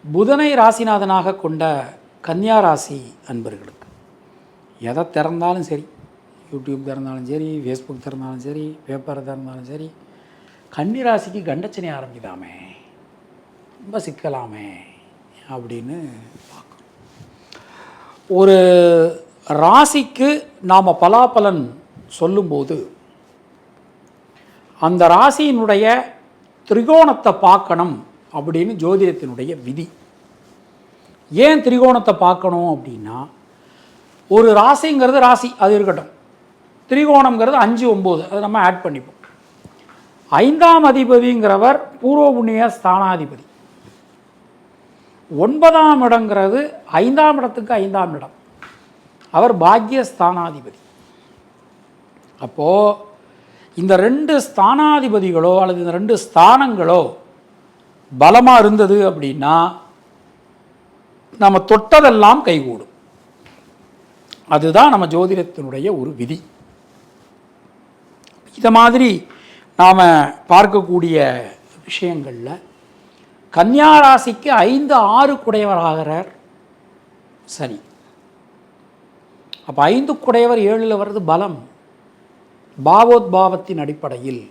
புதனை ராசிநாதனாக கொண்ட கன்னியா ராசி அன்பர்களுக்கு எதை திறந்தாலும் சரி, யூடியூப் திறந்தாலும் சரி, ஃபேஸ்புக் திறந்தாலும் சரி, பேப்பர் திறந்தாலும் சரி, கன்னி ராசிக்கு கண்டச்சனை ஆரம்பிக்குதாமே, ரொம்ப சிக்கலாமே அப்படின்னு பார்க்கணும். ஒரு ராசிக்கு நாம் பலாபலன் சொல்லும்போது அந்த ராசியினுடைய திரிகோணத்தை பார்க்கணும் அப்படின்னு ஜோதிடத்தினுடைய விதி. ஏன் திரிகோணத்தை பார்க்கணும் அப்படின்னா, ஒரு ராசிங்கிறது ராசி அது இருக்கட்டும், திரிகோணம்ங்கிறது 5, 9 அதை நம்ம ஆட் பண்ணிப்போம். 5ஆம் அதிபதிங்கிறவர் பூர்வ புண்ணிய ஸ்தானாதிபதி. 9ஆம் இடங்கிறது 5ஆம் இடத்துக்கு 5ஆம் இடம், அவர் பாக்கிய ஸ்தானாதிபதி. அப்போது இந்த 2 ஸ்தானாதிபதிகளோ அல்லது இந்த 2 ஸ்தானங்களோ பலமாக இருந்தது அப்படின்னா நம்ம தொட்டதெல்லாம் கைகூடும். அதுதான் நம்ம ஜோதிடத்தினுடைய ஒரு விதி. இதை மாதிரி நாம் பார்க்கக்கூடிய விஷயங்களில் கன்னியா ராசிக்கு 5, 6 குடையவராகிறார் சனி. அப்போ 5 குடையவர் 7ல் வர்றது பலம், பாவோத்பாவத்தின் அடிப்படையில்